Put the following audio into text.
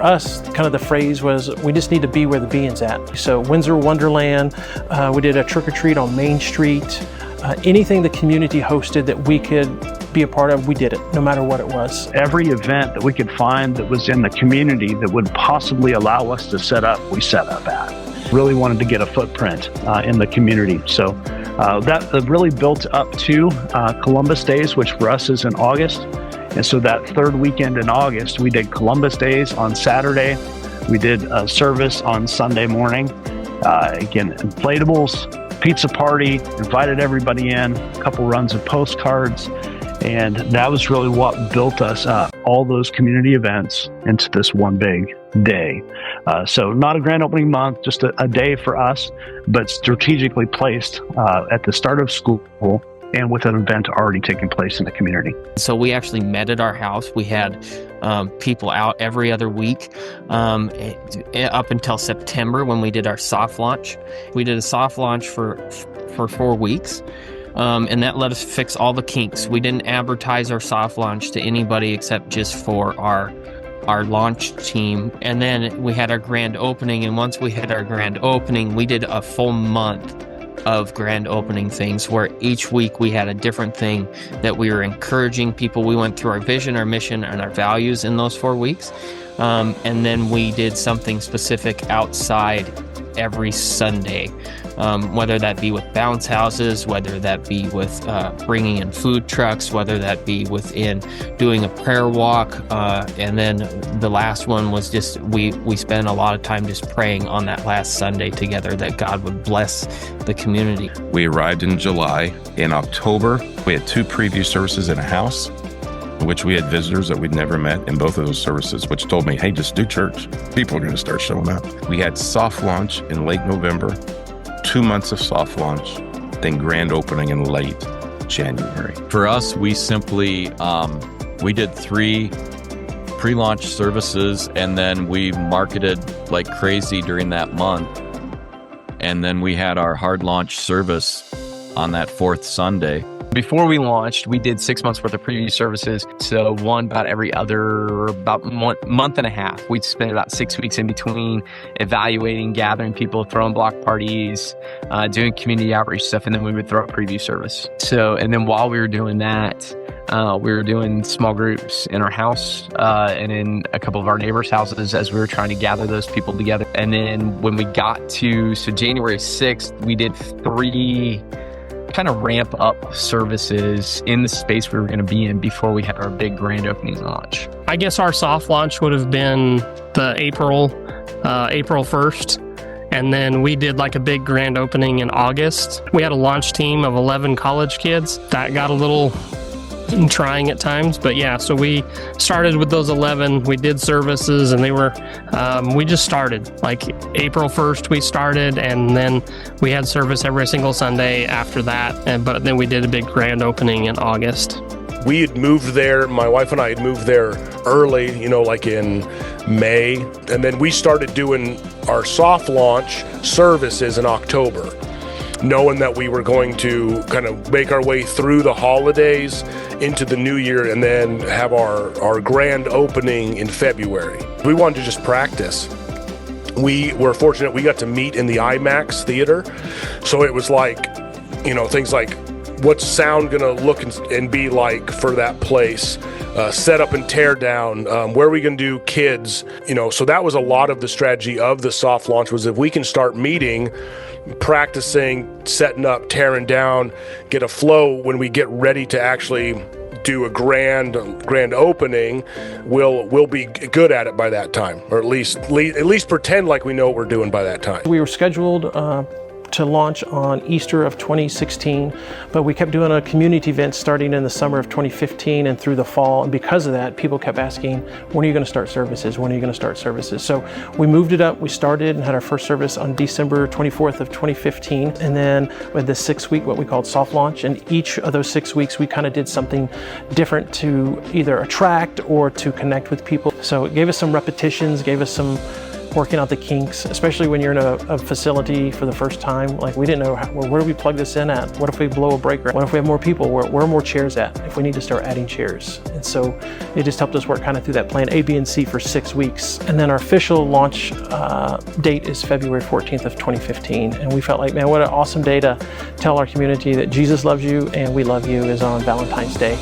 for us, kind of the phrase was, we just need to be where the being's at. So Windsor Wonderland, we did a trick or treat on Main Street. Anything the community hosted that we could be a part of, we did it, no matter what it was. Every event that we could find that was in the community that would possibly allow us to set up, we set up at. Really wanted to get a footprint in the community. So that really built up to Columbus Days, which for us is in August. And so that third weekend in August, we did Columbus Days on Saturday. We did a service on Sunday morning. Again, inflatables, pizza party, invited everybody in, a couple runs of postcards. And that was really what built us up, all those community events into this one big day. So not a grand opening month, just a day for us, but strategically placed at the start of school and with an event already taking place in the community. So we actually met at our house. We had people out every other week up until September when we did our soft launch. We did a soft launch for 4 weeks. And that let us fix all the kinks. We didn't advertise our soft launch to anybody except just for our launch team. And then we had our grand opening. And once we had our grand opening, we did a full month of grand opening things where each week we had a different thing that we were encouraging people. We went through our vision, our mission, and our values in those 4 weeks. And then we did something specific outside every Sunday, whether that be with bounce houses, whether that be with bringing in food trucks, whether that be within doing a prayer walk. And then the last one was just, we spent a lot of time just praying on that last Sunday together that God would bless the community. We arrived in July. In October, we had 2 preview services in a house, in which we had visitors that we'd never met in both of those services, which told me, hey, just do church. People are going to start showing up. We had soft launch in late November, 2 months of soft launch, then grand opening in late January. For us, we simply, we did 3 pre-launch services, and then we marketed like crazy during that month. And then we had our hard launch service on that 4th Sunday. Before we launched, we did 6 months worth of preview services. So one about every other, about month and a half. We'd spend about 6 weeks in between evaluating, gathering people, throwing block parties, doing community outreach stuff, and then we would throw a preview service. So, and then while we were doing that, we were doing small groups in our house and in a couple of our neighbors' houses as we were trying to gather those people together. And then when we got to, so January 6th, we did 3 kind of ramp up services in the space we were going to be in before we had our big grand opening launch. I guess our soft launch would have been the April 1st. And then we did like a big grand opening in August. We had a launch team of 11 college kids. That got a little trying at times, but yeah, so we started with those 11. We did services, and they were, we just started like April 1st we started, and then we had service every single Sunday after that, but then we did a big grand opening in August. We had moved there, my wife and I had moved there early, like in May, and then we started doing our soft launch services in October, knowing that we were going to kind of make our way through the holidays into the new year and then have our grand opening in February. We wanted to just practice. We were fortunate we got to meet in the IMAX theater. So it was like, things like, what's sound gonna look and be like for that place? Set up and tear down, where are we gonna do kids? So that was a lot of the strategy of the soft launch, was if we can start meeting, practicing, setting up, tearing down, get a flow when we get ready to actually do a grand opening, we'll be good at it by that time, or at least pretend like we know what we're doing by that time. We were scheduled to launch on Easter of 2016, but we kept doing a community event starting in the summer of 2015 and through the fall, and because of that, people kept asking, when are you going to start services? When are you going to start services? So we moved it up. We started and had our first service on December 24th of 2015, and then we had the 6-week, what we called soft launch, and each of those 6 weeks we kind of did something different to either attract or to connect with people. So it gave us some repetitions, gave us some working out the kinks, especially when you're in a facility for the first time. Like, we didn't know, where do we plug this in at? What if we blow a breaker? What if we have more people? Where are more chairs at? If we need to start adding chairs. And so it just helped us work kind of through that plan A, B, and C for 6 weeks. And then our official launch date is February 14th of 2015. And we felt like, man, what an awesome day to tell our community that Jesus loves you and we love you is on Valentine's Day.